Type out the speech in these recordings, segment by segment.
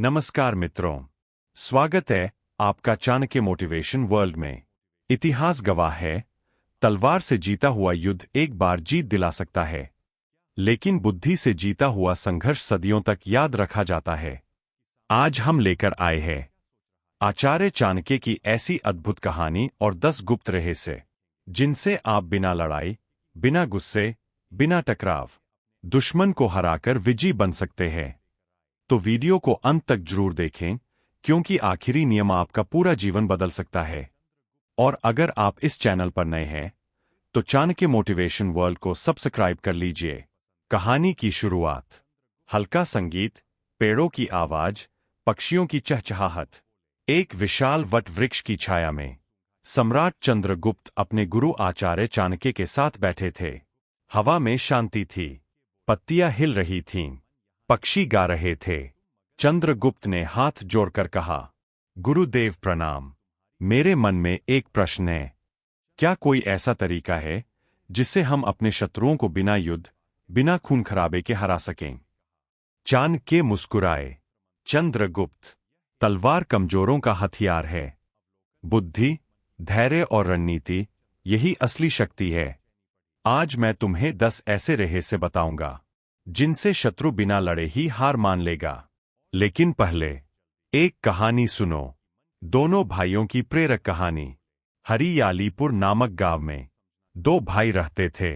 नमस्कार मित्रों, स्वागत है आपका चाणक्य मोटिवेशन वर्ल्ड में। इतिहास गवाह है, तलवार से जीता हुआ युद्ध एक बार जीत दिला सकता है, लेकिन बुद्धि से जीता हुआ संघर्ष सदियों तक याद रखा जाता है। आज हम लेकर आए हैं आचार्य चाणक्य की ऐसी अद्भुत कहानी और 10 गुप्त रहस्य, जिनसे आप बिना लड़ाई, बिना गुस्से, बिना टकराव, दुश्मन को हराकर विजयी बन सकते हैं। तो वीडियो को अंत तक जरूर देखें, क्योंकि आखिरी नियम आपका पूरा जीवन बदल सकता है। और अगर आप इस चैनल पर नए हैं, तो चाणक्य मोटिवेशन वर्ल्ड को सब्सक्राइब कर लीजिए। कहानी की शुरुआत। हल्का संगीत, पेड़ों की आवाज, पक्षियों की चहचहाहट। एक विशाल वट वृक्ष की छाया में सम्राट चंद्रगुप्त अपने गुरु आचार्य चाणक्य के साथ बैठे थे। हवा में शांति थी, पत्तियां हिल रही थीं, पक्षी गा रहे थे। चंद्रगुप्त ने हाथ जोड़कर कहा, गुरुदेव प्रणाम। मेरे मन में एक प्रश्न है, क्या कोई ऐसा तरीका है जिससे हम अपने शत्रुओं को बिना युद्ध, बिना खून खराबे के हरा सकें? चाणक्य मुस्कुराए। चंद्रगुप्त, तलवार कमजोरों का हथियार है। बुद्धि, धैर्य और रणनीति, यही असली शक्ति है। आज मैं तुम्हें 10 ऐसे रहस्य बताऊंगा जिनसे शत्रु बिना लड़े ही हार मान लेगा। लेकिन पहले एक कहानी सुनो, दोनों भाइयों की प्रेरक कहानी। हरियालीपुर नामक गांव में 2 भाई रहते थे।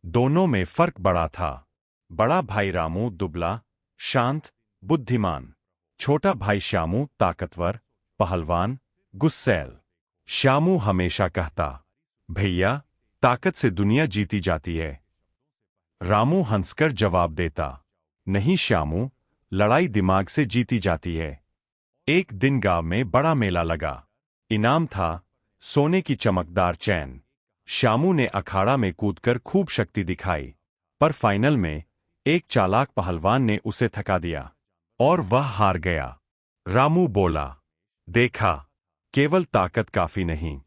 दोनों में फर्क बड़ा था। बड़ा भाई रामू दुबला, शांत, बुद्धिमान। छोटा भाई श्यामू ताकतवर, पहलवान, गुस्सैल। श्यामू हमेशा कहता, भैया, ताकत से दुनिया जीती जाती है। रामू हंसकर जवाब देता, नहीं श्यामू, लड़ाई दिमाग से जीती जाती है। एक दिन गांव में बड़ा मेला लगा। इनाम था सोने की चमकदार चैन। श्यामू ने अखाड़ा में कूदकर खूब शक्ति दिखाई, पर फाइनल में एक चालाक पहलवान ने उसे थका दिया और वह हार गया। रामू बोला, देखा, केवल ताकत काफी नहीं,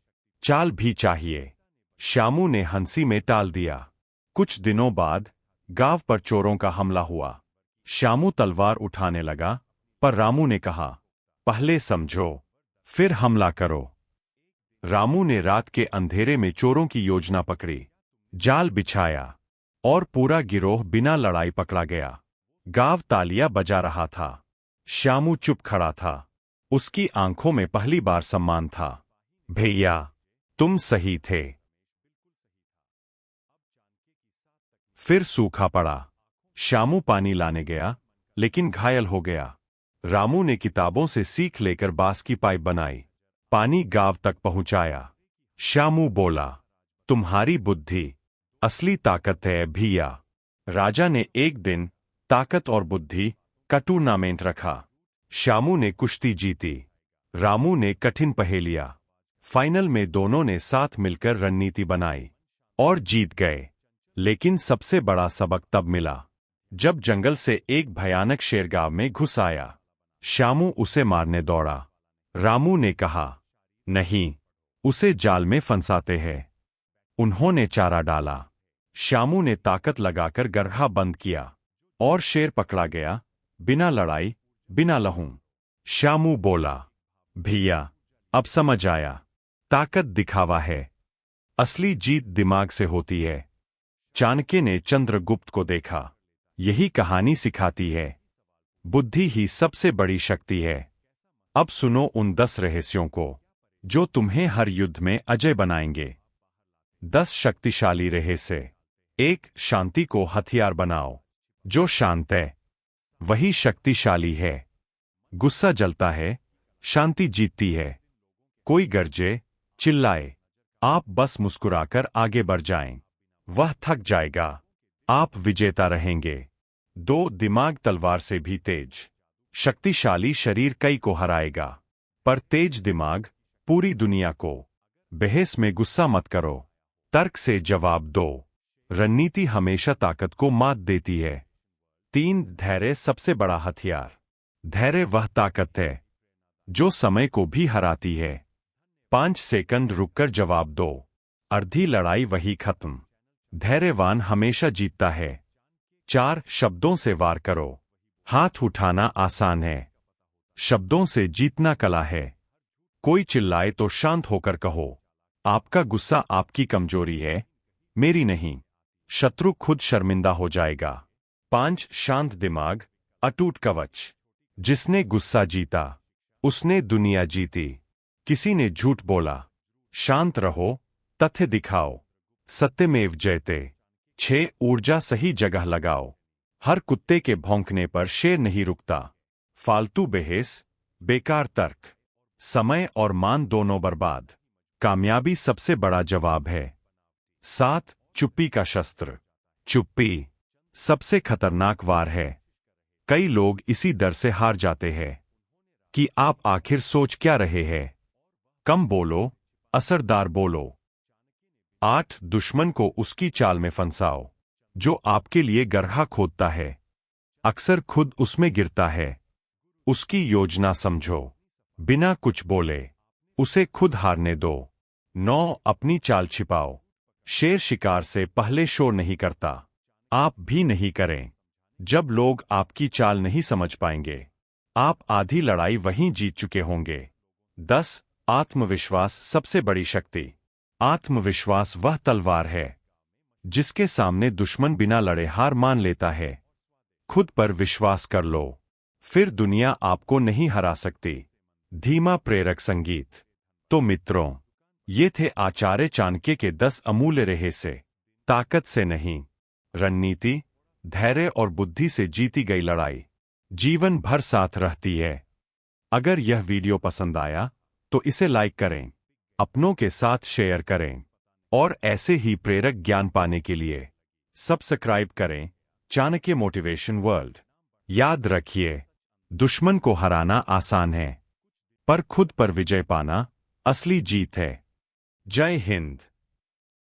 चाल भी चाहिए। श्यामू ने हंसी में टाल दिया। कुछ दिनों बाद गांव पर चोरों का हमला हुआ। श्यामू तलवार उठाने लगा, पर रामू ने कहा, पहले समझो, फिर हमला करो। रामू ने रात के अंधेरे में चोरों की योजना पकड़ी, जाल बिछाया और पूरा गिरोह बिना लड़ाई पकड़ा गया। गांव तालियां बजा रहा था। श्यामू चुप खड़ा था। उसकी आंखों में पहली बार सम्मान था। भैया, तुम सही थे। फिर सूखा पड़ा। श्यामू पानी लाने गया, लेकिन घायल हो गया। रामू ने किताबों से सीख लेकर बांस की पाइप बनाई, पानी गांव तक पहुंचाया। श्यामू बोला, तुम्हारी बुद्धि असली ताकत है भैया। राजा ने एक दिन ताकत और बुद्धि का टूर्नामेंट रखा। श्यामू ने कुश्ती जीती, रामू ने कठिन पहेलियां। फाइनल में दोनों ने साथ मिलकर रणनीति बनाई और जीत गए। लेकिन सबसे बड़ा सबक तब मिला जब जंगल से एक भयानक शेर गांव में घुस आया। श्यामू उसे मारने दौड़ा। रामू ने कहा, नहीं, उसे जाल में फंसाते हैं। उन्होंने चारा डाला। श्यामू ने ताकत लगाकर गड्ढा बंद किया और शेर पकड़ा गया, बिना लड़ाई, बिना लहू। श्यामू बोला, भैया, अब समझ आया, ताकत दिखावा है, असली जीत दिमाग से होती है। चाणक्य ने चंद्रगुप्त को देखा। यही कहानी सिखाती है, बुद्धि ही सबसे बड़ी शक्ति है। अब सुनो उन 10 रहस्यों को जो तुम्हें हर युद्ध में अजय बनाएंगे। 10 शक्तिशाली रहस्य। 1. शांति को हथियार बनाओ। जो शांत है वही शक्तिशाली है। गुस्सा जलता है, शांति जीतती है। कोई गरजे, चिल्लाए, आप बस मुस्कुराकर आगे बढ़ जाएं, वह थक जाएगा, आप विजेता रहेंगे। 2. दिमाग तलवार से भी तेज। शक्तिशाली शरीर कई को हराएगा, पर तेज दिमाग पूरी दुनिया को। बहस में गुस्सा मत करो, तर्क से जवाब दो। रणनीति हमेशा ताकत को मात देती है। 3. धैर्य सबसे बड़ा हथियार। धैर्य वह ताकत है जो समय को भी हराती है। 5 सेकंड रुककर जवाब दो, अर्धी लड़ाई वही खत्म। धैर्यवान हमेशा जीतता है। 4. शब्दों से वार करो। हाथ उठाना आसान है, शब्दों से जीतना कला है। कोई चिल्लाए तो शांत होकर कहो, आपका गुस्सा आपकी कमजोरी है, मेरी नहीं। शत्रु खुद शर्मिंदा हो जाएगा। 5 शांत दिमाग, अटूट कवच। जिसने गुस्सा जीता, उसने दुनिया जीती। किसी ने झूठ बोला, शांत रहो, तथ्य दिखाओ। सत्यमेव जयते। 6 ऊर्जा सही जगह लगाओ। हर कुत्ते के भौंकने पर शेर नहीं रुकता। फालतू बहस, बेकार तर्क, समय और मान दोनों बर्बाद। कामयाबी सबसे बड़ा जवाब है। 7 चुप्पी का शस्त्र। चुप्पी सबसे खतरनाक वार है। कई लोग इसी डर से हार जाते हैं कि आप आखिर सोच क्या रहे हैं। कम बोलो, असरदार बोलो। 8 दुश्मन को उसकी चाल में फंसाओ जो आपके लिए गड्ढा खोदता है, अक्सर खुद उसमें गिरता है। उसकी योजना समझो, बिना कुछ बोले उसे खुद हारने दो। 9 अपनी चाल छिपाओ। शेर शिकार से पहले शोर नहीं करता, आप भी नहीं करें। जब लोग आपकी चाल नहीं समझ पाएंगे, आप आधी लड़ाई वहीं जीत चुके होंगे। 10 आत्मविश्वास सबसे बड़ी शक्ति। आत्मविश्वास वह तलवार है जिसके सामने दुश्मन बिना लड़े हार मान लेता है। खुद पर विश्वास कर लो, फिर दुनिया आपको नहीं हरा सकती। धीमा प्रेरक संगीत। तो मित्रों, ये थे आचार्य चाणक्य के 10 अमूल्य रहस्य। ताकत से नहीं, रणनीति, धैर्य और बुद्धि से जीती गई लड़ाई जीवन भर साथ रहती है। अगर यह वीडियो पसंद आया तो इसे लाइक करें, अपनों के साथ शेयर करें और ऐसे ही प्रेरक ज्ञान पाने के लिए सब्सक्राइब करें चाणक्य मोटिवेशन वर्ल्ड। याद रखिए, दुश्मन को हराना आसान है, पर खुद पर विजय पाना असली जीत है। जय हिंद।